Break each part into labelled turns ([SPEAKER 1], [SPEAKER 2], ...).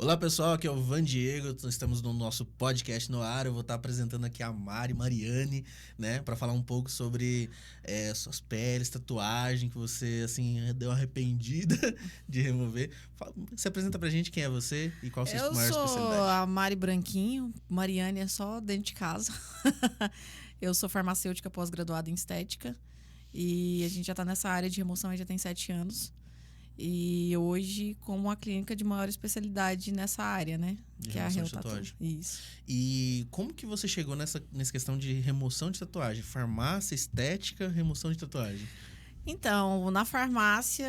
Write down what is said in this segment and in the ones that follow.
[SPEAKER 1] Olá pessoal, aqui é o Van Diego, estamos no nosso podcast no ar. Eu vou estar apresentando aqui a Mariane, né, para falar um pouco sobre suas peles, tatuagem que você assim deu arrependida de remover. Se apresenta pra gente quem é você e qual a sua
[SPEAKER 2] Eu
[SPEAKER 1] maior
[SPEAKER 2] sou
[SPEAKER 1] especialidade.
[SPEAKER 2] a Mari Branquinho, Mariane é só dentro de casa. Eu sou farmacêutica pós-graduada em estética e a gente já está nessa área de remoção já tem 7 anos. E hoje com uma clínica de maior especialidade nessa área, né?
[SPEAKER 1] De
[SPEAKER 2] Que é a
[SPEAKER 1] remoção de
[SPEAKER 2] Real Tattoo.
[SPEAKER 1] tatuagem.
[SPEAKER 2] Isso.
[SPEAKER 1] E como que você chegou nessa questão de remoção de tatuagem? Farmácia, estética, remoção de tatuagem.
[SPEAKER 2] Então, na farmácia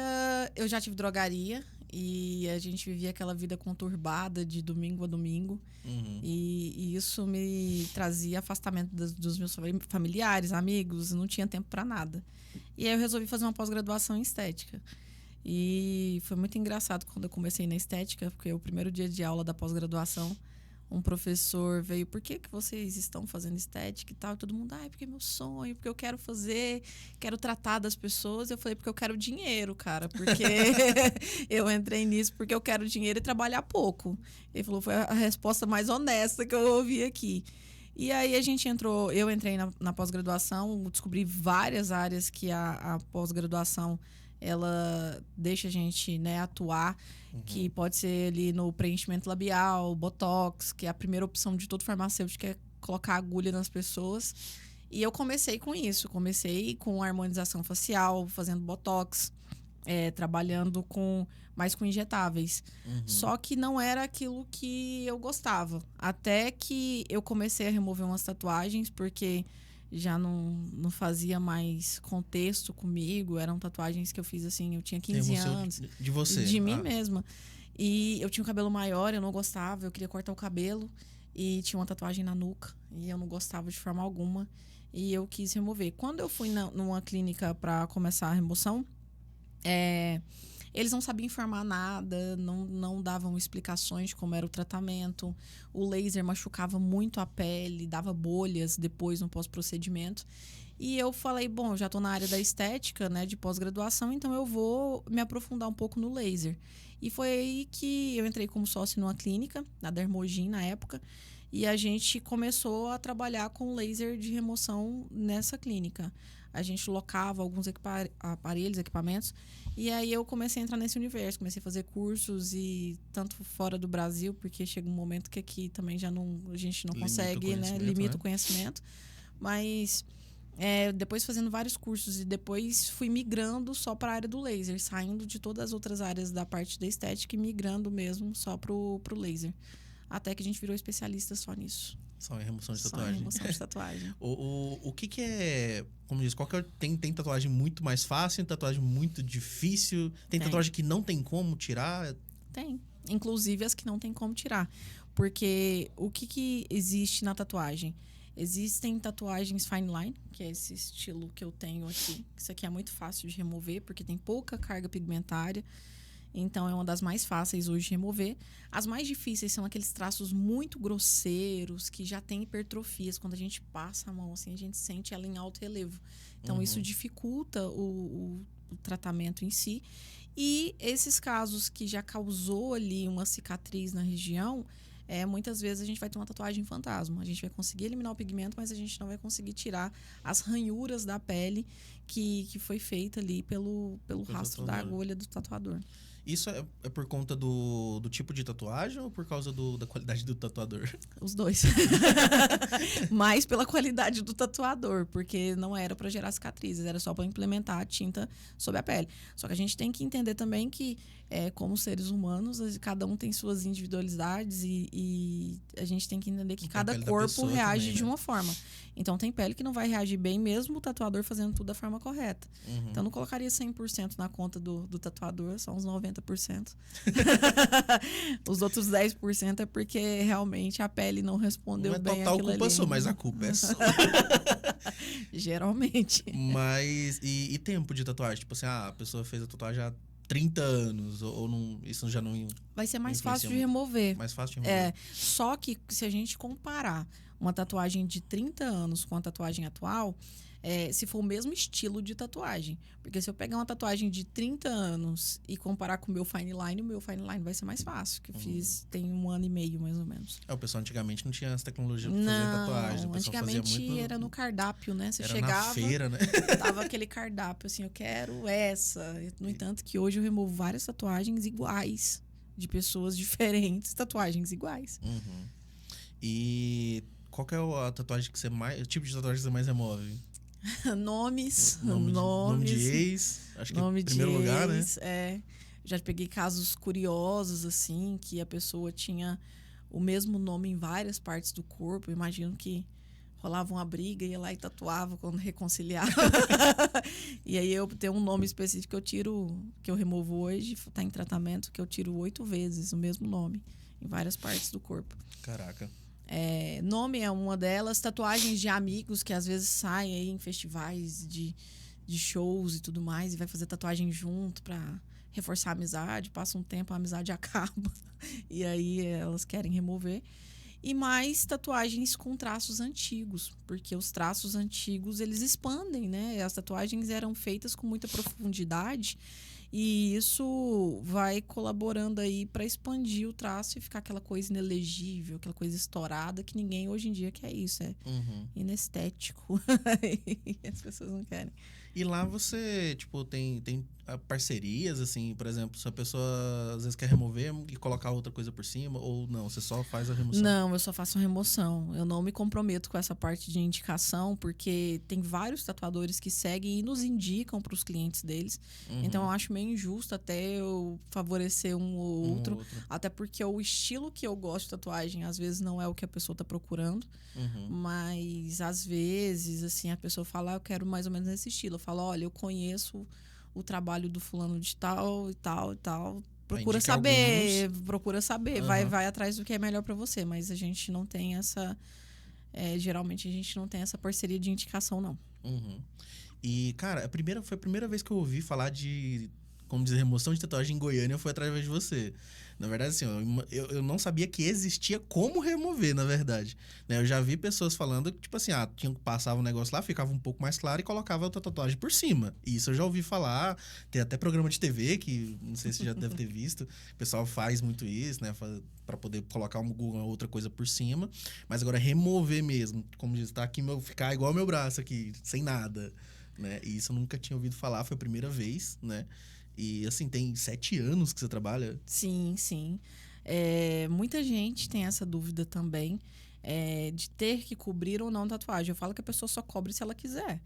[SPEAKER 2] eu já tive drogaria e a gente vivia aquela vida conturbada de domingo a domingo.
[SPEAKER 1] Uhum.
[SPEAKER 2] E isso me trazia afastamento dos meus familiares, amigos, não tinha tempo para nada. E aí eu resolvi fazer uma pós-graduação em estética. E foi muito engraçado quando eu comecei na estética, porque o primeiro dia de aula da pós-graduação, um professor veio: por que vocês estão fazendo estética e tal? E todo mundo: é porque é meu sonho, porque eu quero fazer, quero tratar das pessoas. Eu falei: porque eu quero dinheiro, cara, porque eu entrei nisso porque eu quero dinheiro e trabalhar pouco. Ele falou: foi a resposta mais honesta que eu ouvi aqui. E aí eu entrei na pós-graduação, descobri várias áreas que a pós-graduação ela deixa a gente, né, atuar, que pode ser ali no preenchimento labial, botox, que é a primeira opção de todo farmacêutico, que é colocar agulha nas pessoas. E eu comecei com isso, comecei com harmonização facial, fazendo botox, trabalhando mais com injetáveis. Só que não era aquilo que eu gostava. Até que eu comecei a remover umas tatuagens, porque já não fazia mais contexto comigo. Eram tatuagens que eu fiz assim, eu tinha 15 anos.
[SPEAKER 1] De você?
[SPEAKER 2] De mim mesma. E eu tinha um cabelo maior, eu não gostava, eu queria cortar o cabelo. E tinha uma tatuagem na nuca, e eu não gostava de forma alguma. E eu quis remover. Quando eu fui numa clínica para começar a remoção, eles não sabiam informar nada, não davam explicações de como era o tratamento. O laser machucava muito a pele, dava bolhas depois no pós-procedimento. E eu falei: bom, já estou na área da estética, né, de pós-graduação, então eu vou me aprofundar um pouco no laser. E foi aí que eu entrei como sócio numa clínica, na Dermogin na época, e a gente começou a trabalhar com laser de remoção nessa clínica. A gente locava alguns aparelhos, equipamentos, e aí eu comecei a entrar nesse universo, comecei a fazer cursos, e tanto fora do Brasil, porque chega um momento que aqui também a gente não consegue, né? Limita o conhecimento. Mas depois fazendo vários cursos, e depois fui migrando só para a área do laser, saindo de todas as outras áreas da parte da estética e migrando mesmo só pro laser. Até que a gente virou especialista só nisso.
[SPEAKER 1] Só em remoção de
[SPEAKER 2] Só
[SPEAKER 1] tatuagem.
[SPEAKER 2] em remoção de tatuagem.
[SPEAKER 1] O que é... Como diz, tem tatuagem muito mais fácil, tatuagem muito difícil? Tem tatuagem que não tem como tirar?
[SPEAKER 2] Tem. Inclusive as que não tem como tirar. Porque o que existe na tatuagem? Existem tatuagens fine line, que é esse estilo que eu tenho aqui. Isso aqui é muito fácil de remover, porque tem pouca carga pigmentária. Então, é uma das mais fáceis hoje de remover. As mais difíceis são aqueles traços muito grosseiros, que já tem hipertrofias. Quando a gente passa a mão, assim, a gente sente ela em alto relevo. Então, isso dificulta o tratamento em si. E esses casos que já causou ali uma cicatriz na região, muitas vezes a gente vai ter uma tatuagem fantasma. A gente vai conseguir eliminar o pigmento, mas a gente não vai conseguir tirar as ranhuras da pele que foi feita ali pelo rastro da agulha do tatuador.
[SPEAKER 1] Isso é por conta do tipo de tatuagem ou por causa da qualidade do tatuador?
[SPEAKER 2] Os dois. Mais pela qualidade do tatuador, porque não era para gerar cicatrizes, era só para implementar a tinta sobre a pele. Só que a gente tem que entender também que, como seres humanos, cada um tem suas individualidades, e a gente tem que entender que cada corpo reage também, né? De uma forma. Então, tem pele que não vai reagir bem, mesmo o tatuador fazendo tudo da forma correta. Então, eu não colocaria 100% na conta do tatuador, só uns 90%. Os outros 10% é porque realmente a pele não respondeu bem aquilo ali. Não é total culpa sua,
[SPEAKER 1] mas a culpa é sua.
[SPEAKER 2] Geralmente.
[SPEAKER 1] Mas, e tempo de tatuagem? Tipo assim, a pessoa fez a tatuagem há 30 anos, ou não, isso já não...
[SPEAKER 2] Vai ser mais fácil de remover.
[SPEAKER 1] Mais fácil de remover.
[SPEAKER 2] Só que se a gente comparar uma tatuagem de 30 anos com a tatuagem atual, se for o mesmo estilo de tatuagem. Porque se eu pegar uma tatuagem de 30 anos e comparar com o meu fine line vai ser mais fácil, que eu fiz tem 1 ano e meio, mais ou menos.
[SPEAKER 1] O pessoal antigamente não tinha essa tecnologia pra fazer tatuagem. O pessoal
[SPEAKER 2] antigamente
[SPEAKER 1] fazia muito
[SPEAKER 2] era no cardápio, né? Você
[SPEAKER 1] era
[SPEAKER 2] chegava,
[SPEAKER 1] na feira, né?
[SPEAKER 2] tava aquele cardápio, assim, eu quero essa. No entanto, que hoje eu removo várias tatuagens iguais, de pessoas diferentes, tatuagens iguais.
[SPEAKER 1] Uhum. E qual que é a tatuagem que você mais... O tipo de tatuagem que você mais remove?
[SPEAKER 2] Nomes.
[SPEAKER 1] Nome de ex. Acho que em primeiro lugar, né?
[SPEAKER 2] Já peguei casos curiosos, assim, que a pessoa tinha o mesmo nome em várias partes do corpo. Eu imagino que rolava uma briga, ia lá e tatuava quando reconciliava. E aí eu tenho um nome específico que eu removo hoje, tá em tratamento, que eu tiro 8 vezes o mesmo nome em várias partes do corpo.
[SPEAKER 1] Caraca.
[SPEAKER 2] Nome é uma delas, tatuagens de amigos que às vezes saem aí em festivais de shows e tudo mais, e vai fazer tatuagem junto pra reforçar a amizade, passa um tempo, a amizade acaba, e aí elas querem remover. E mais tatuagens com traços antigos, porque os traços antigos, eles expandem, né? As tatuagens eram feitas com muita profundidade, e isso vai colaborando aí para expandir o traço e ficar aquela coisa inelegível, aquela coisa estourada, que ninguém hoje em dia quer isso. Inestético. E as pessoas não querem.
[SPEAKER 1] E lá você, tipo, tem parcerias, assim, por exemplo, se a pessoa às vezes quer remover e colocar outra coisa por cima, ou não, você só faz a remoção?
[SPEAKER 2] Não, eu só faço a remoção. Eu não me comprometo com essa parte de indicação, porque tem vários tatuadores que seguem e nos indicam para os clientes deles. Então, eu acho meio injusto até eu favorecer um ou outro. Até porque o estilo que eu gosto de tatuagem, às vezes, não é o que a pessoa está procurando. Mas, às vezes, assim, a pessoa fala, eu quero mais ou menos esse estilo. Eu falo, olha, eu conheço o trabalho do fulano de tal e tal e tal. Procura saber, vai atrás do que é melhor para você, mas a gente não tem essa geralmente a gente não tem essa parceria de indicação, não.
[SPEAKER 1] E, cara, foi a primeira vez que eu ouvi falar de, como dizer, remoção de tatuagem em Goiânia foi através de você. Na verdade, assim, eu não sabia que existia como remover, na verdade. Né? Eu já vi pessoas falando que, tipo assim, passava um negócio lá, ficava um pouco mais claro e colocava outra tatuagem por cima. E isso eu já ouvi falar. Tem até programa de TV, que não sei se você já deve ter visto. O pessoal faz muito isso, né? Pra poder colocar uma outra coisa por cima. Mas agora, remover mesmo, como diz, tá aqui, ficar igual meu braço aqui, sem nada. Né? E isso eu nunca tinha ouvido falar, foi a primeira vez, né? E, assim, tem 7 anos que você trabalha?
[SPEAKER 2] Sim. Muita gente tem essa dúvida também, de ter que cobrir ou não tatuagem. Eu falo que a pessoa só cobre se ela quiser.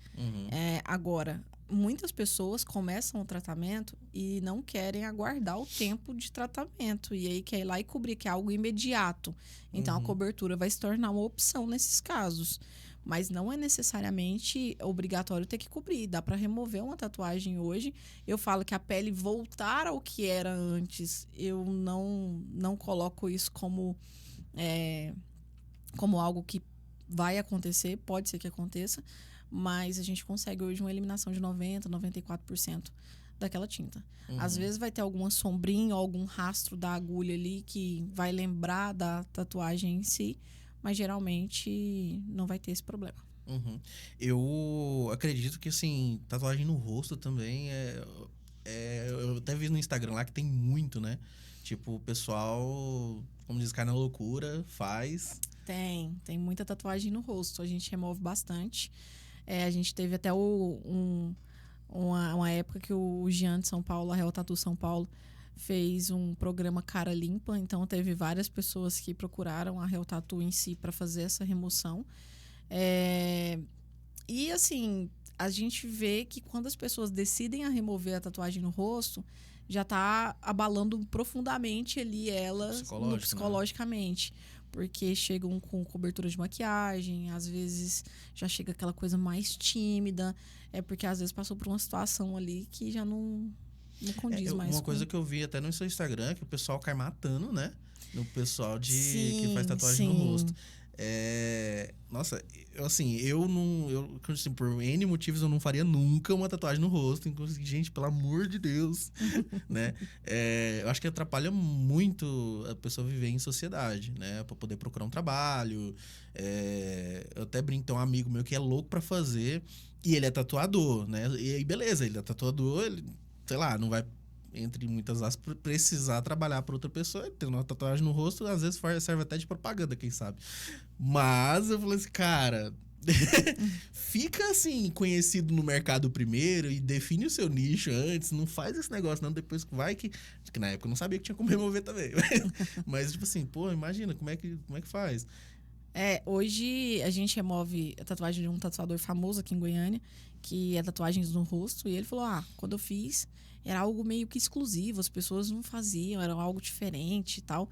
[SPEAKER 2] Agora, muitas pessoas começam o tratamento e não querem aguardar o tempo de tratamento. E aí quer ir lá e cobrir, que é algo imediato. Então, a cobertura vai se tornar uma opção nesses casos. Mas não é necessariamente obrigatório ter que cobrir. Dá para remover uma tatuagem hoje. Eu falo que a pele voltar ao que era antes, eu não coloco isso como algo que vai acontecer. Pode ser que aconteça. Mas a gente consegue hoje uma eliminação de 90%, 94% daquela tinta. Às vezes vai ter alguma sombrinha ou algum rastro da agulha ali que vai lembrar da tatuagem em si. Mas geralmente não vai ter esse problema.
[SPEAKER 1] Eu acredito que, assim, tatuagem no rosto também eu até vi no Instagram lá que tem muito, né? Tipo, o pessoal, como diz, cai na loucura, faz.
[SPEAKER 2] Tem muita tatuagem no rosto. A gente remove bastante. A gente teve até uma época que o Jean de São Paulo, a Real Tatu São Paulo, fez um programa Cara Limpa, então teve várias pessoas que procuraram a Real Tattoo em si para fazer essa remoção. E assim, a gente vê que quando as pessoas decidem a remover a tatuagem no rosto, já está abalando profundamente ali ela psicologicamente. Né? Porque chegam com cobertura de maquiagem, às vezes já chega aquela coisa mais tímida, porque às vezes passou por uma situação ali que já não condiz mais.
[SPEAKER 1] Uma coisa que eu vi até no seu Instagram, que o pessoal cai matando, né? No pessoal que faz tatuagem no rosto. Nossa, eu não. Assim, por N motivos, eu não faria nunca uma tatuagem no rosto. Inclusive, gente, pelo amor de Deus, né? Eu acho que atrapalha muito a pessoa viver em sociedade, né? Pra poder procurar um trabalho. Eu até brinco, tem um amigo meu que é louco pra fazer, e ele é tatuador, né? E aí, beleza, ele é tatuador, ele, sei lá, não vai, entre muitas aspas, precisar trabalhar para outra pessoa. Ter uma tatuagem no rosto, às vezes serve até de propaganda, quem sabe. Mas eu falei assim, cara, fica assim, conhecido no mercado primeiro e define o seu nicho antes. Não faz esse negócio, não. Depois vai que na época eu não sabia que tinha como remover também. Mas, tipo assim, pô, imagina como é que faz.
[SPEAKER 2] Hoje a gente remove a tatuagem de um tatuador famoso aqui em Goiânia, que é tatuagens no rosto. E ele falou: quando eu fiz, era algo meio que exclusivo, as pessoas não faziam, era algo diferente e tal.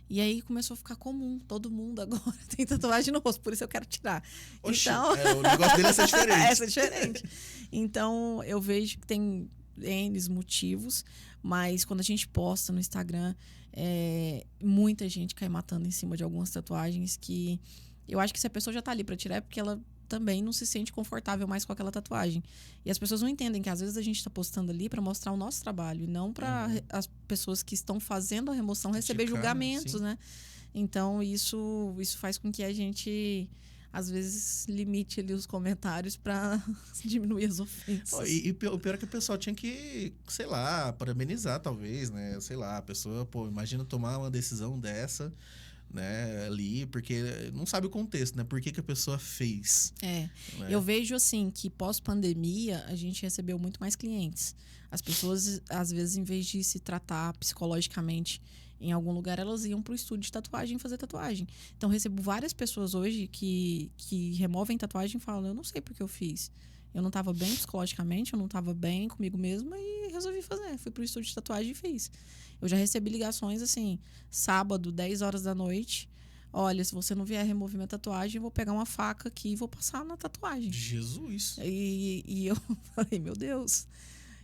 [SPEAKER 2] E aí começou a ficar comum, todo mundo agora tem tatuagem no rosto, por isso eu quero tirar.
[SPEAKER 1] Oxi,
[SPEAKER 2] então,
[SPEAKER 1] o negócio dele é ser diferente.
[SPEAKER 2] É diferente. Então, eu vejo que tem N motivos, mas quando a gente posta no Instagram, muita gente cai matando em cima de algumas tatuagens que eu acho que se a pessoa já tá ali pra tirar é porque ela também não se sente confortável mais com aquela tatuagem. E as pessoas não entendem que às vezes a gente tá postando ali pra mostrar o nosso trabalho e não pra as pessoas que estão fazendo a remoção receber julgamentos, né? Então, isso faz com que a gente às vezes limite ali os comentários para diminuir as ofensas.
[SPEAKER 1] E o pior é que o pessoal tinha que, sei lá, parabenizar talvez, né? Sei lá, a pessoa, pô, imagina tomar uma decisão dessa, né, ali, porque não sabe o contexto, né? Por que a pessoa fez.
[SPEAKER 2] Né?
[SPEAKER 1] Eu
[SPEAKER 2] vejo assim que pós-pandemia a gente recebeu muito mais clientes. As pessoas, às vezes, em vez de se tratar psicologicamente em algum lugar, elas iam para o estúdio de tatuagem fazer tatuagem. Então, recebo várias pessoas hoje que removem tatuagem e falam: eu não sei porque eu fiz. Eu não estava bem psicologicamente, eu não estava bem comigo mesma e resolvi fazer. Fui pro estúdio de tatuagem e fiz. Eu já recebi ligações assim, sábado, 10 horas da noite. Olha, se você não vier remover minha tatuagem, eu vou pegar uma faca aqui e vou passar na tatuagem.
[SPEAKER 1] Jesus!
[SPEAKER 2] E eu falei, meu Deus.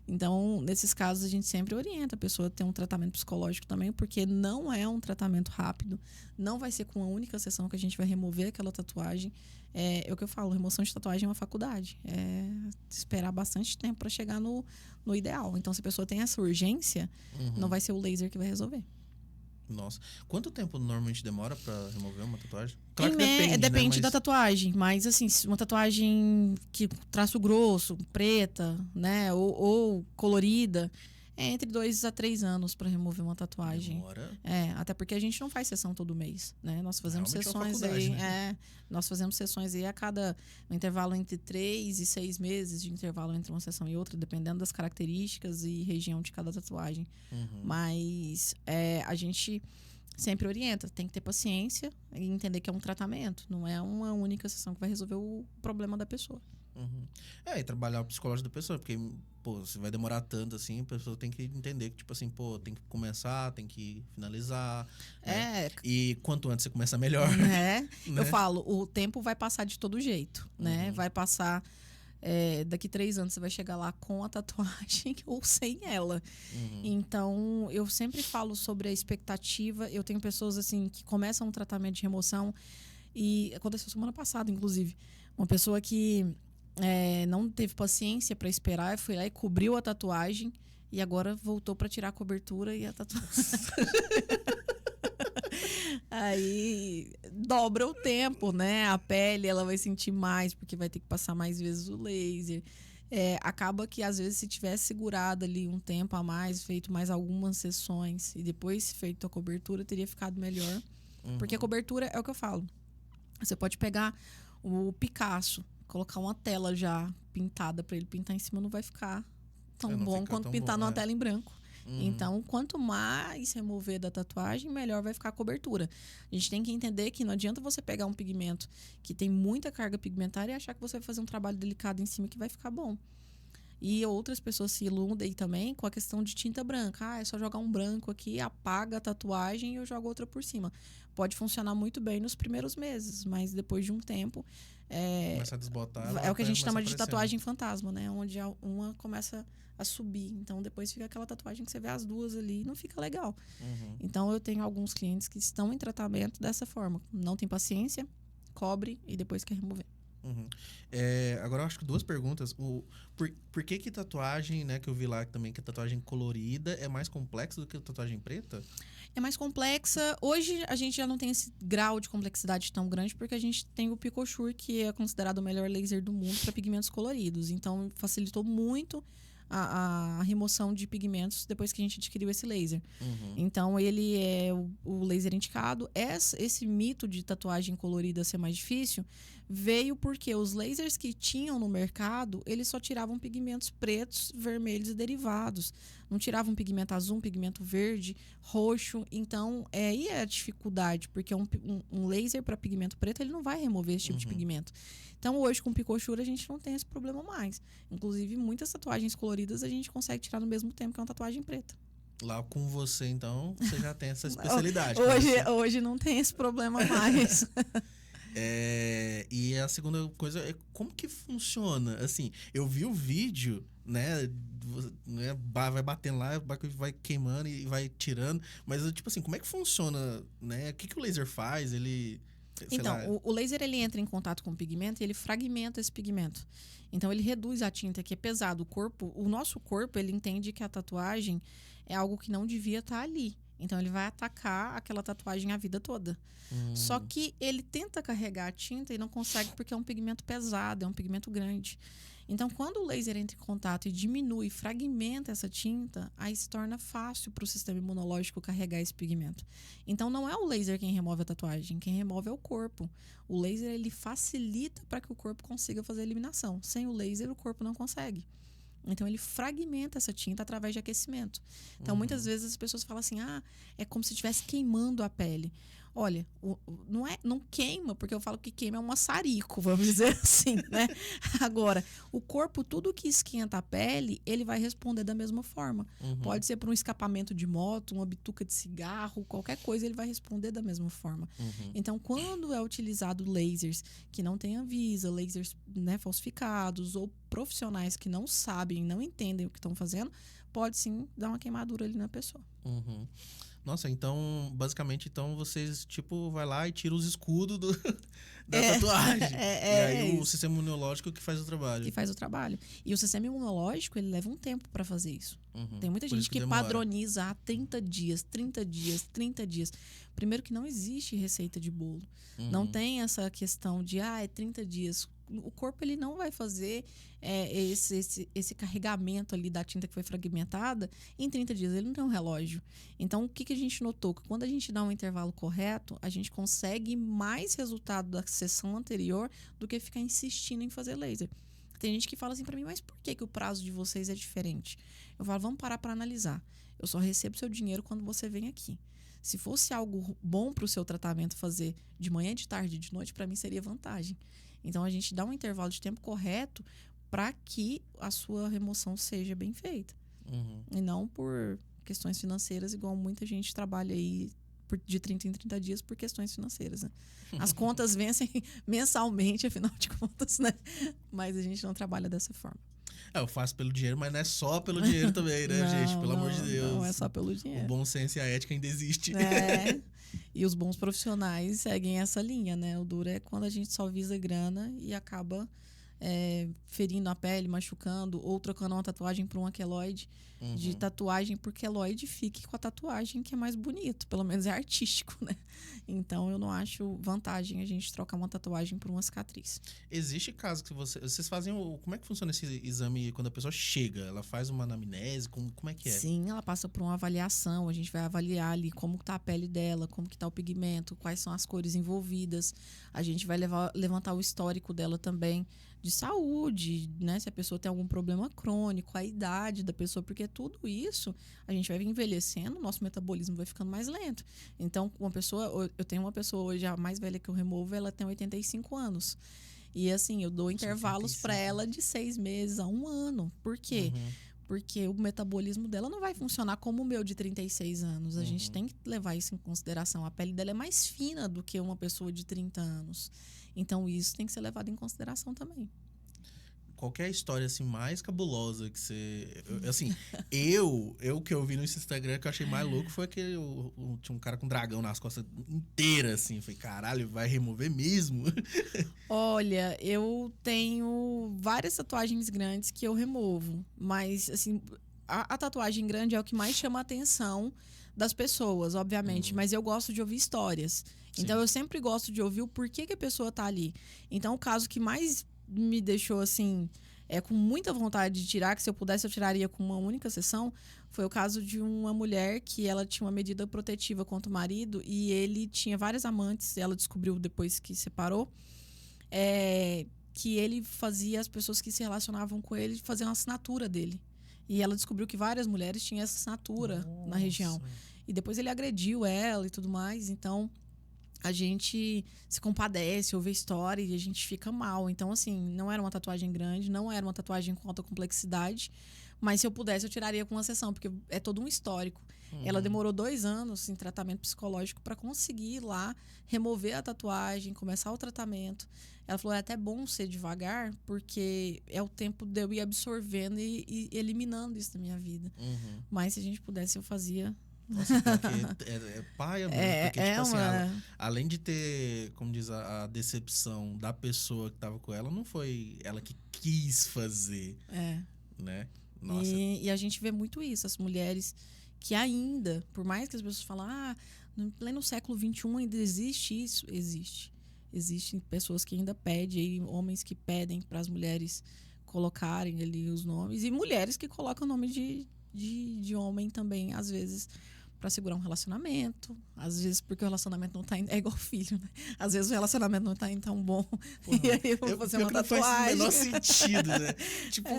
[SPEAKER 2] Então, nesses casos, a gente sempre orienta a pessoa a ter um tratamento psicológico também, porque não é um tratamento rápido. Não vai ser com a única sessão que a gente vai remover aquela tatuagem. É o que eu falo, remoção de tatuagem é uma faculdade. É esperar bastante tempo para chegar no ideal. Então, se a pessoa tem essa urgência, não vai ser o laser que vai resolver.
[SPEAKER 1] Nossa. Quanto tempo normalmente demora pra remover uma tatuagem? Claro que
[SPEAKER 2] depende,
[SPEAKER 1] né?
[SPEAKER 2] da tatuagem. Mas, assim, uma tatuagem que traço grosso, preta, né? Ou colorida, é entre 2 a 3 anos para remover uma tatuagem.
[SPEAKER 1] Demora.
[SPEAKER 2] Até porque a gente não faz sessão todo mês, né? Nós fazemos
[SPEAKER 1] realmente
[SPEAKER 2] sessões aí.
[SPEAKER 1] Né?
[SPEAKER 2] Nós fazemos sessões aí a cada um intervalo entre 3 e 6 meses de intervalo entre uma sessão e outra, dependendo das características e região de cada tatuagem. Mas a gente sempre orienta, tem que ter paciência e entender que é um tratamento, não é uma única sessão que vai resolver o problema da pessoa.
[SPEAKER 1] E trabalhar o psicológico da pessoa, porque, pô, se vai demorar tanto assim, a pessoa tem que entender que, tipo assim, pô, tem que começar, tem que finalizar. Né? E quanto antes você começar, melhor.
[SPEAKER 2] Né? Eu falo, o tempo vai passar de todo jeito, né? Vai passar. Daqui 3 anos você vai chegar lá com a tatuagem ou sem ela. Então, eu sempre falo sobre a expectativa. Eu tenho pessoas assim que começam um tratamento de remoção e aconteceu semana passada, inclusive. Uma pessoa que não teve paciência para esperar, foi lá e cobriu a tatuagem e agora voltou para tirar a cobertura e a tatuagem. Aí dobra o tempo, né? A pele ela vai sentir mais porque vai ter que passar mais vezes o laser. Acaba que às vezes se tivesse segurado ali um tempo a mais, feito mais algumas sessões e depois feito a cobertura, teria ficado melhor. Porque a cobertura é o que eu falo. Você pode pegar o Picasso, colocar uma tela já pintada para ele pintar em cima, não vai ficar tão bom quanto pintar numa tela em branco. Então, quanto mais remover da tatuagem, melhor vai ficar a cobertura. A gente tem que entender que não adianta você pegar um pigmento que tem muita carga pigmentar e achar que você vai fazer um trabalho delicado em cima que vai ficar bom. E outras pessoas se iludem também com a questão de tinta branca. É só jogar um branco aqui, apaga a tatuagem e eu jogo outra por cima. Pode funcionar muito bem nos primeiros meses, mas depois de um tempo...
[SPEAKER 1] começa a desbotar.
[SPEAKER 2] É o que a gente chama de tatuagem fantasma, né? Onde uma começa a subir. Então, depois fica aquela tatuagem que você vê as duas ali e não fica legal. Então, eu tenho alguns clientes que estão em tratamento dessa forma. Não tem paciência, cobre e depois quer remover.
[SPEAKER 1] Uhum. Agora eu acho que duas perguntas. Por que tatuagem, né, que eu vi lá também, que a tatuagem colorida é mais complexa do que a tatuagem preta?
[SPEAKER 2] É mais complexa. Hoje a gente já não tem esse grau de complexidade tão grande porque a gente tem o Picosure, que é considerado o melhor laser do mundo para pigmentos coloridos. Então facilitou muito a remoção de pigmentos depois que a gente adquiriu esse laser.
[SPEAKER 1] Uhum.
[SPEAKER 2] Então ele é o laser indicado. Esse mito de tatuagem colorida ser mais difícil veio porque os lasers que tinham no mercado, eles só tiravam pigmentos pretos, vermelhos e derivados. Não tiravam pigmento azul, pigmento verde, roxo. Então, aí é a dificuldade, porque um laser para pigmento preto, ele não vai remover esse tipo de pigmento. Então, hoje, com o Picosure, a gente não tem esse problema mais. Inclusive, muitas tatuagens coloridas a gente consegue tirar no mesmo tempo que uma tatuagem preta.
[SPEAKER 1] Lá com você, então, você já tem essa especialidade.
[SPEAKER 2] Hoje não tem esse problema mais.
[SPEAKER 1] E a segunda coisa é como que funciona? Assim, eu vi o vídeo, né? Vai batendo lá, vai queimando e vai tirando. Mas, tipo assim, como é que funciona, né? O que o laser faz? Ele...
[SPEAKER 2] Então, o laser ele entra em contato com o pigmento e ele fragmenta esse pigmento. Então, ele reduz a tinta que é pesado. O nosso corpo, ele entende que a tatuagem é algo que não devia estar ali. Então, ele vai atacar aquela tatuagem a vida toda. Só que ele tenta carregar a tinta e não consegue porque é um pigmento pesado, é um pigmento grande. Então, quando o laser entra em contato e diminui, fragmenta essa tinta, aí se torna fácil para o sistema imunológico carregar esse pigmento. Então, não é o laser quem remove a tatuagem, quem remove é o corpo. O laser, ele facilita para que o corpo consiga fazer a eliminação. Sem o laser, o corpo não consegue. Então, ele fragmenta essa tinta através de aquecimento. Então, muitas vezes as pessoas falam assim, é como se estivesse queimando a pele. Olha, não queima, porque eu falo que queima é um maçarico, vamos dizer assim, né? Agora, o corpo, tudo que esquenta a pele, ele vai responder da mesma forma. Pode ser por um escapamento de moto, uma bituca de cigarro, qualquer coisa, ele vai responder da mesma forma. Então, quando é utilizado lasers que não têm Anvisa, lasers, né, falsificados, ou profissionais que não sabem, não entendem o que estão fazendo, pode sim dar uma queimadura ali na pessoa.
[SPEAKER 1] Nossa, então, basicamente, então vocês, tipo, vai lá e tira os escudos da tatuagem. E aí o sistema imunológico que faz o trabalho.
[SPEAKER 2] Que faz o trabalho. E o sistema imunológico, ele leva um tempo para fazer isso. Tem muita gente que padroniza 30 dias, 30 dias, 30 dias. Primeiro que não existe receita de bolo. Não tem essa questão de, é 30 dias. O corpo ele não vai fazer esse carregamento ali da tinta que foi fragmentada em 30 dias. Ele não tem um relógio. Então, o que a gente notou? Que quando a gente dá um intervalo correto, a gente consegue mais resultado da sessão anterior do que ficar insistindo em fazer laser. Tem gente que fala assim pra mim, mas por que o prazo de vocês é diferente? Eu falo, vamos parar para analisar. Eu só recebo seu dinheiro quando você vem aqui. Se fosse algo bom para o seu tratamento fazer de manhã, de tarde, de noite, para mim seria vantagem. Então, a gente dá um intervalo de tempo correto para que a sua remoção seja bem feita. E não por questões financeiras, igual muita gente trabalha aí de 30 em 30 dias por questões financeiras, né? As contas vencem mensalmente, afinal de contas, né? Mas a gente não trabalha dessa forma.
[SPEAKER 1] Eu faço pelo dinheiro, mas não é só pelo dinheiro também, né, gente? Pelo amor de Deus.
[SPEAKER 2] Não é só pelo dinheiro.
[SPEAKER 1] O bom senso e a ética ainda existe.
[SPEAKER 2] E os bons profissionais seguem essa linha, né? O duro é quando a gente só visa grana e acaba ferindo a pele, machucando, ou trocando uma tatuagem por um aqueloide. De tatuagem por queloide, fique com a tatuagem que é mais bonito. Pelo menos é artístico, né? Então, eu não acho vantagem a gente trocar uma tatuagem por uma cicatriz.
[SPEAKER 1] Existe caso que vocês fazem... Como é que funciona esse exame quando a pessoa chega? Ela faz uma anamnese? Como é que é?
[SPEAKER 2] Sim, ela passa por uma avaliação. A gente vai avaliar ali como está a pele dela, como que está o pigmento, quais são as cores envolvidas. A gente vai levantar o histórico dela também de saúde, né? Se a pessoa tem algum problema crônico, a idade da pessoa, porque tudo isso a gente vai envelhecendo, nosso metabolismo vai ficando mais lento. Então, eu tenho uma pessoa hoje, a mais velha que eu removo, ela tem 85 anos. E assim, eu dou intervalos para ela de 6 meses a 1 ano. Por quê? Porque o metabolismo dela não vai funcionar como o meu de 36 anos. A gente tem que levar isso em consideração. A pele dela é mais fina do que uma pessoa de 30 anos. Então, isso tem que ser levado em consideração também.
[SPEAKER 1] qualquer história, assim, mais cabulosa que você... Assim, eu que eu vi no Instagram que eu achei mais louco foi aquele... tinha um cara com dragão nas costas inteira, assim. Eu falei, caralho, vai remover mesmo?
[SPEAKER 2] Olha, eu tenho várias tatuagens grandes que eu removo, mas assim, a tatuagem grande é o que mais chama a atenção das pessoas, obviamente, mas eu gosto de ouvir histórias.
[SPEAKER 1] Sim.
[SPEAKER 2] Então eu sempre gosto de ouvir o porquê que a pessoa tá ali. Então o caso que mais me deixou assim, com muita vontade de tirar, que se eu pudesse eu tiraria com uma única sessão, foi o caso de uma mulher que ela tinha uma medida protetiva contra o marido e ele tinha várias amantes, ela descobriu depois que separou. Que ele fazia as pessoas que se relacionavam com ele fazer uma assinatura dele. E ela descobriu que várias mulheres tinham essa assinatura na região. E depois ele agrediu ela e tudo mais. Então, a gente se compadece, ouve a história e a gente fica mal. Então, assim, não era uma tatuagem grande, não era uma tatuagem com alta complexidade. Mas se eu pudesse, eu tiraria com uma sessão, porque é todo um histórico. Ela demorou 2 anos em tratamento psicológico para conseguir ir lá remover a tatuagem, começar o tratamento. Ela falou, é até bom ser devagar, porque é o tempo de eu ir absorvendo e eliminando isso da minha vida. Mas se a gente pudesse, eu fazia.
[SPEAKER 1] Nossa, porque é paia mesmo. Porque, tipo assim, além de ter, como diz, a decepção da pessoa que tava com ela, não foi ela que quis fazer, né? Nossa.
[SPEAKER 2] E a gente vê muito isso, as mulheres que ainda, por mais que as pessoas falam, no pleno século XXI ainda existe isso, existe. Existem pessoas que ainda pedem, homens que pedem para as mulheres colocarem ali os nomes, e mulheres que colocam o nome de homem também, às vezes, para segurar um relacionamento, às vezes porque o relacionamento não tá indo, é igual filho, né? Às vezes o relacionamento não tá indo tão bom. Porra, e aí eu vou fazer uma tatuagem.
[SPEAKER 1] Não faz o menor sentido, né? Tipo,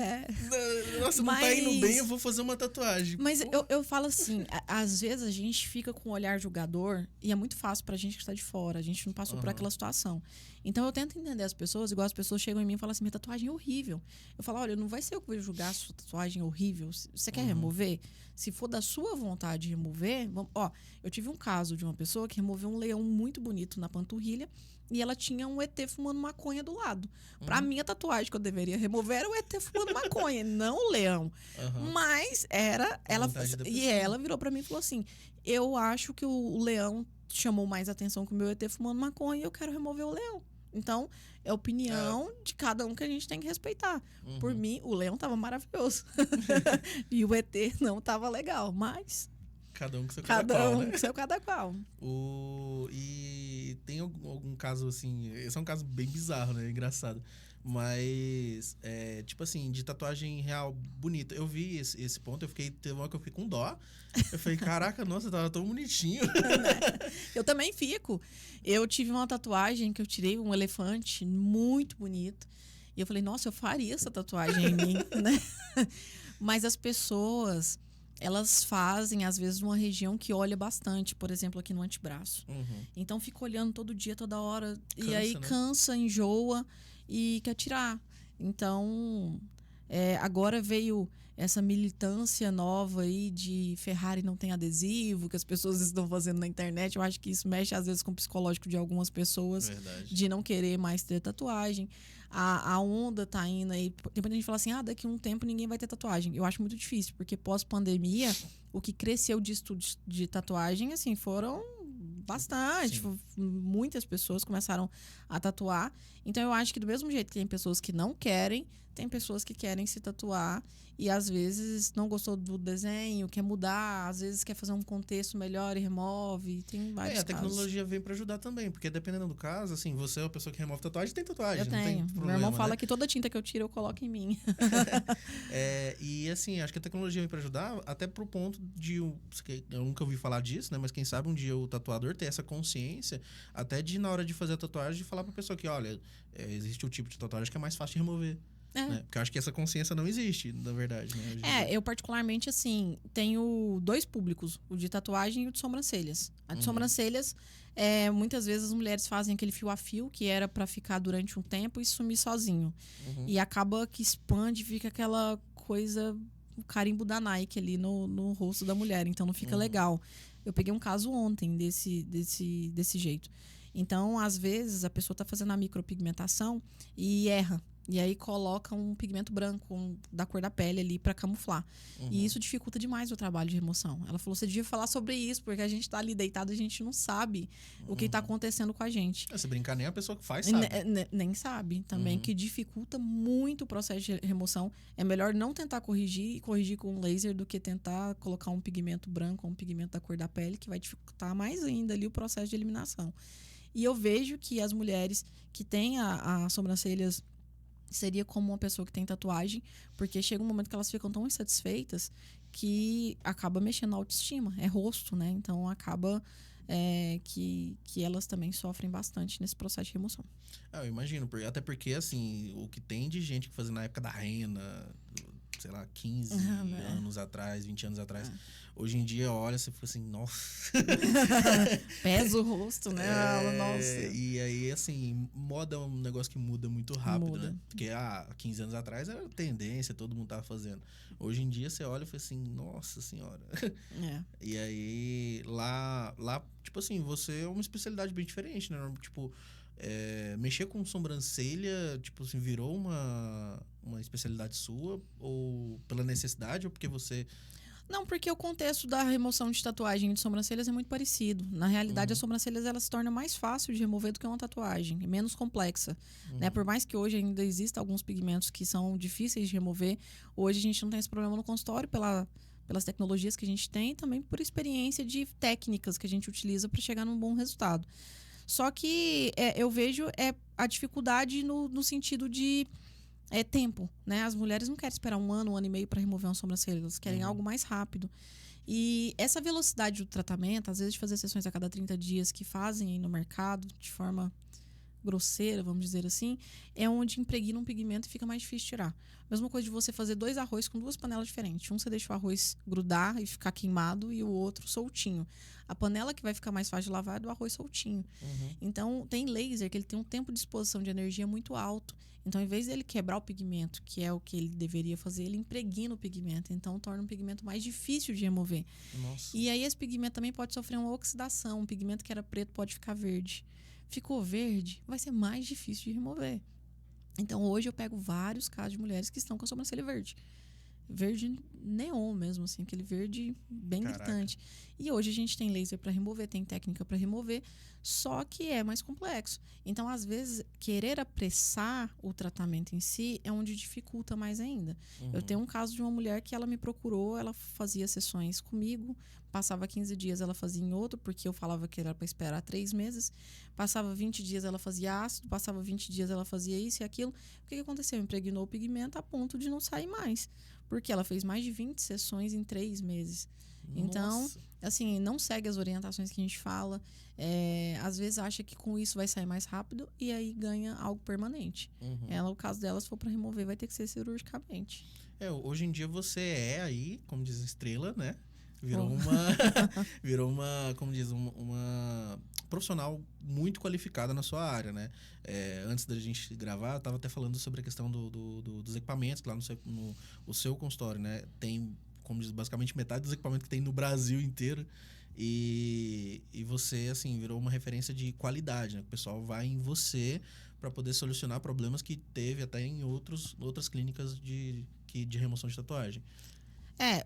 [SPEAKER 1] nossa, não tá indo bem, eu vou fazer uma tatuagem.
[SPEAKER 2] Mas eu falo assim, às vezes a gente fica com um olhar julgador e é muito fácil pra gente que está de fora, a gente não passou por aquela situação. Então eu tento entender as pessoas, igual as pessoas chegam em mim e falam assim, minha tatuagem é horrível. Eu falo, olha, não vai ser eu que vou julgar a sua tatuagem horrível. Você quer remover? Se for da sua vontade de remover, eu tive um caso de uma pessoa que removeu um leão muito bonito na panturrilha e ela tinha um ET fumando maconha do lado. Pra mim, a tatuagem que eu deveria remover era o ET fumando maconha, não o leão. Mas ela virou pra mim e falou assim, eu acho que o leão chamou mais atenção que o meu ET fumando maconha e eu quero remover o leão. Então, é a opinião de cada um que a gente tem que respeitar. Por mim, o leão tava maravilhoso. E o ET não tava legal, mas...
[SPEAKER 1] Cada um com seu cada qual, né?
[SPEAKER 2] Com seu cada qual.
[SPEAKER 1] E tem algum caso, assim... Esse é um caso bem bizarro, né? Engraçado. Mas, tipo assim, de tatuagem real bonita. Eu vi esse ponto, teve uma que eu fiquei com dó. Eu falei, caraca, nossa, tava tão bonitinho.
[SPEAKER 2] Eu também fico. Eu tive uma tatuagem que eu tirei, um elefante muito bonito. E eu falei, nossa, eu faria essa tatuagem em mim, né? Mas as pessoas, elas fazem, às vezes, numa região que olha bastante. Por exemplo, aqui no antebraço. Então, fica olhando todo dia, toda hora. E aí cansa, enjoa e quer tirar. Então, agora veio essa militância nova aí de Ferrari não tem adesivo, que as pessoas estão fazendo na internet. Eu acho que isso mexe, às vezes, com o psicológico de algumas pessoas.
[SPEAKER 1] Verdade.
[SPEAKER 2] De não querer mais ter tatuagem. A onda tá indo aí. Tem muita gente que fala assim, daqui a um tempo ninguém vai ter tatuagem. Eu acho muito difícil, porque pós-pandemia, o que cresceu de estudos de tatuagem, assim, foram bastante. Tipo, muitas pessoas começaram a tatuar. Então, eu acho que do mesmo jeito que tem pessoas que não querem, tem pessoas que querem se tatuar e, às vezes, não gostou do desenho, quer mudar, às vezes quer fazer um contexto melhor e remove. Tem vários
[SPEAKER 1] a tecnologia vem pra ajudar também, porque dependendo do caso, assim, você é uma pessoa que remove tatuagem, tem tatuagem.
[SPEAKER 2] Eu tenho.
[SPEAKER 1] Não tem problema,
[SPEAKER 2] meu irmão fala
[SPEAKER 1] né?
[SPEAKER 2] que toda tinta que eu tiro, eu coloco em mim.
[SPEAKER 1] E, assim, acho que a tecnologia vem pra ajudar até pro ponto de... Eu nunca ouvi falar disso, né? Mas quem sabe um dia o tatuador ter essa consciência, até de, na hora de fazer a tatuagem, de falar pra pessoa que, olha, existe o tipo de tatuagem que é mais fácil de remover. Né? Porque eu acho que essa consciência não existe, na verdade, né?
[SPEAKER 2] Eu particularmente, assim, tenho 2 públicos, o de tatuagem e o de sobrancelhas. A de sobrancelhas, muitas vezes as mulheres fazem aquele fio a fio, que era pra ficar durante um tempo e sumir sozinho. E acaba que expande, fica aquela coisa, o carimbo da Nike ali no rosto da mulher, então não fica legal. Eu peguei um caso ontem desse jeito. Então, às vezes, a pessoa tá fazendo a micropigmentação e erra. E aí coloca um pigmento branco da cor da pele ali pra camuflar. E isso dificulta demais o trabalho de remoção. Ela falou, você devia falar sobre isso, porque a gente tá ali deitado, a gente não sabe o que tá acontecendo com a gente.
[SPEAKER 1] Se brincar, nem a pessoa que faz sabe.
[SPEAKER 2] Nem sabe também, que dificulta muito o processo de remoção. É melhor não tentar corrigir e corrigir com laser do que tentar colocar um pigmento branco ou um pigmento da cor da pele, que vai dificultar mais ainda ali o processo de eliminação. E eu vejo que as mulheres que têm as sobrancelhas seria como uma pessoa que tem tatuagem, porque chega um momento que elas ficam tão insatisfeitas que acaba mexendo na autoestima. É rosto, né? Então acaba que elas também sofrem bastante nesse processo de remoção.
[SPEAKER 1] Eu imagino, até porque, assim, o que tem de gente que fazia na época da rena, sei lá, 15 anos atrás, 20 anos atrás. Hoje em dia, olha, você fica assim, nossa.
[SPEAKER 2] Pesa o rosto, né? Nossa.
[SPEAKER 1] E aí, assim, moda é um negócio que muda muito rápido, né? Porque há 15 anos atrás era tendência, todo mundo tava fazendo. Hoje em dia, você olha e fala assim, nossa senhora. E aí, lá, tipo assim, você é uma especialidade bem diferente, né? Tipo, mexer com sobrancelha, tipo assim, virou uma especialidade sua? Ou pela necessidade, ou porque você...
[SPEAKER 2] Não, porque o contexto da remoção de tatuagem de sobrancelhas é muito parecido. Na realidade, as sobrancelhas elas se tornam mais fácil de remover do que uma tatuagem, e menos complexa. Né? Por mais que hoje ainda existam alguns pigmentos que são difíceis de remover, hoje a gente não tem esse problema no consultório pelas tecnologias que a gente tem e também por experiência de técnicas que a gente utiliza para chegar num bom resultado. Só que eu vejo a dificuldade no sentido de tempo, né? As mulheres não querem esperar um ano e meio para remover uma sobrancelha, elas querem algo mais rápido. E essa velocidade do tratamento, às vezes de fazer sessões a cada 30 dias que fazem aí no mercado, de forma grosseira, vamos dizer assim, é onde impregna um pigmento e fica mais difícil de tirar. Mesma coisa de você fazer 2 arroz com 2 panelas diferentes. Um você deixa o arroz grudar e ficar queimado e o outro soltinho. A panela que vai ficar mais fácil de lavar é do arroz soltinho. Então, tem laser que ele tem um tempo de exposição de energia muito alto. Então, em vez dele quebrar o pigmento, que é o que ele deveria fazer, ele impregna o pigmento. Então, torna um pigmento mais difícil de remover.
[SPEAKER 1] Nossa.
[SPEAKER 2] E aí, esse pigmento também pode sofrer uma oxidação. Um pigmento que era preto pode ficar verde. Ficou verde, vai ser mais difícil de remover. Então, hoje eu pego vários casos de mulheres que estão com a sobrancelha verde. Verde neon mesmo, assim, aquele verde bem gritante. E hoje a gente tem laser para remover, tem técnica para remover, só que é mais complexo. Então, às vezes, querer apressar o tratamento em si é onde dificulta mais ainda. Eu tenho um caso de uma mulher que ela me procurou, ela fazia sessões comigo, passava 15 dias ela fazia em outro, porque eu falava que era para esperar 3 meses. Passava 20 dias ela fazia ácido, passava 20 dias ela fazia isso e aquilo. O que aconteceu? Impregnou o pigmento a ponto de não sair mais. Porque ela fez mais de 20 sessões em 3 meses. Então, assim, não segue as orientações que a gente fala. Às vezes acha que com isso vai sair mais rápido e aí ganha algo permanente. O caso dela, se for para remover, vai ter que ser cirurgicamente.
[SPEAKER 1] Hoje em dia você aí, como diz estrela, né? Virou uma, como diz, uma profissional muito qualificada na sua área, né? Antes da gente gravar, eu tava até falando sobre a questão dos equipamentos lá no seu consultório, né? Tem, como diz, basicamente metade dos equipamentos que tem no Brasil inteiro. E você, assim, virou uma referência de qualidade, né? O pessoal vai em você para poder solucionar problemas que teve até em outras clínicas de remoção de tatuagem.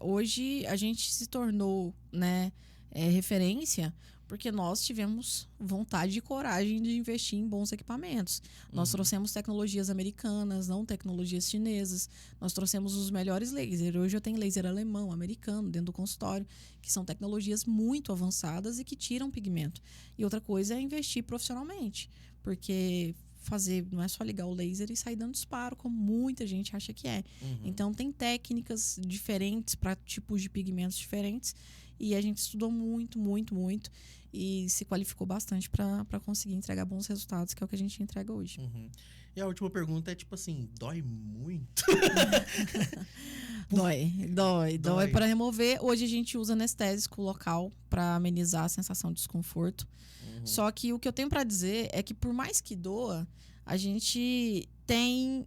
[SPEAKER 2] Hoje a gente se tornou, né, referência porque nós tivemos vontade e coragem de investir em bons equipamentos. Nós trouxemos tecnologias americanas, não tecnologias chinesas. Nós trouxemos os melhores lasers. Hoje eu tenho laser alemão, americano, dentro do consultório, que são tecnologias muito avançadas e que tiram pigmento. E outra coisa é investir profissionalmente, porque fazer não é só ligar o laser e sair dando disparo, como muita gente acha que é. Então, tem técnicas diferentes para tipos de pigmentos diferentes e a gente estudou muito, muito, muito e se qualificou bastante para conseguir entregar bons resultados, que é o que a gente entrega hoje.
[SPEAKER 1] E a última pergunta é tipo assim, dói muito?
[SPEAKER 2] Dói para remover. Hoje a gente usa anestésico local para amenizar a sensação de desconforto. Só que o que eu tenho para dizer é que por mais que doa, a gente tem...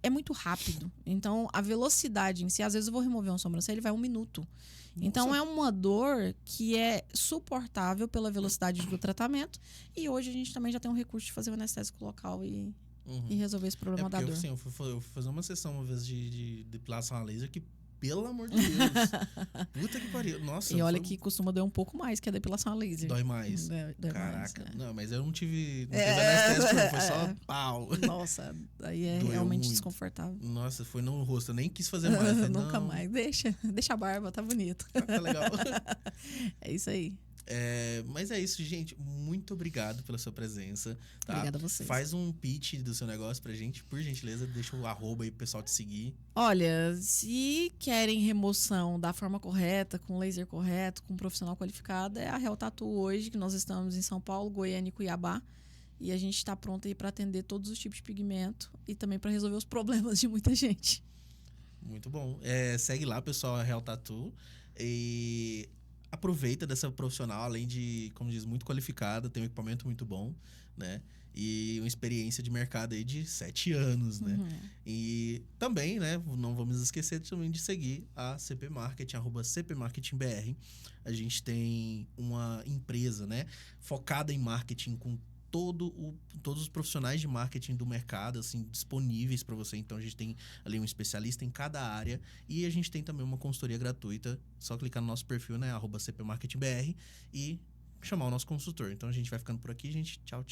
[SPEAKER 2] É muito rápido. Então, a velocidade em si... Às vezes eu vou remover uma sobrancelha, ele vai 1 minuto. Nossa. Então, é uma dor que é suportável pela velocidade do tratamento. E hoje a gente também já tem um recurso de fazer o anestésico local e e resolver esse problema da dor.
[SPEAKER 1] Assim, eu fui fazer uma sessão uma vez de depilação a laser que, pelo amor de Deus, puta que pariu. Nossa.
[SPEAKER 2] E olha que costuma doer um pouco mais que a depilação a laser.
[SPEAKER 1] Dói mais.
[SPEAKER 2] Dói
[SPEAKER 1] Caraca.
[SPEAKER 2] mais,
[SPEAKER 1] Não, mas eu não tive anestésico, foi só pau.
[SPEAKER 2] Nossa, aí é
[SPEAKER 1] Doeu
[SPEAKER 2] realmente
[SPEAKER 1] muito.
[SPEAKER 2] desconfortável.
[SPEAKER 1] Nossa, foi no rosto, eu nem quis fazer mais. Falei,
[SPEAKER 2] Nunca
[SPEAKER 1] não.
[SPEAKER 2] mais. Deixa a barba, tá bonito.
[SPEAKER 1] Tá legal.
[SPEAKER 2] É isso aí.
[SPEAKER 1] Mas é isso, gente. Muito obrigado pela sua presença. Tá?
[SPEAKER 2] Obrigada a vocês.
[SPEAKER 1] Faz um pitch do seu negócio pra gente, por gentileza. Deixa o arroba aí pro pessoal te seguir.
[SPEAKER 2] Olha, se querem remoção da forma correta, com laser correto, com um profissional qualificado, é a Real Tattoo hoje, que nós estamos em São Paulo, Goiânia e Cuiabá. E a gente está pronto aí para atender todos os tipos de pigmento e também para resolver os problemas de muita gente.
[SPEAKER 1] Muito bom. Segue lá, pessoal, a Real Tattoo. E aproveita dessa profissional, além de, como diz, muito qualificada, tem um equipamento muito bom, né? E uma experiência de mercado aí de 7 anos, né? E também, né, não vamos esquecer também de seguir a CP Marketing, @CPMarketingBR. A gente tem uma empresa, né, focada em marketing com todos os profissionais de marketing do mercado, assim, disponíveis para você. Então, a gente tem ali um especialista em cada área e a gente tem também uma consultoria gratuita. Só clicar no nosso perfil, né, @CPMarketingBR e chamar o nosso consultor. Então, a gente vai ficando por aqui, gente. Tchau, tchau.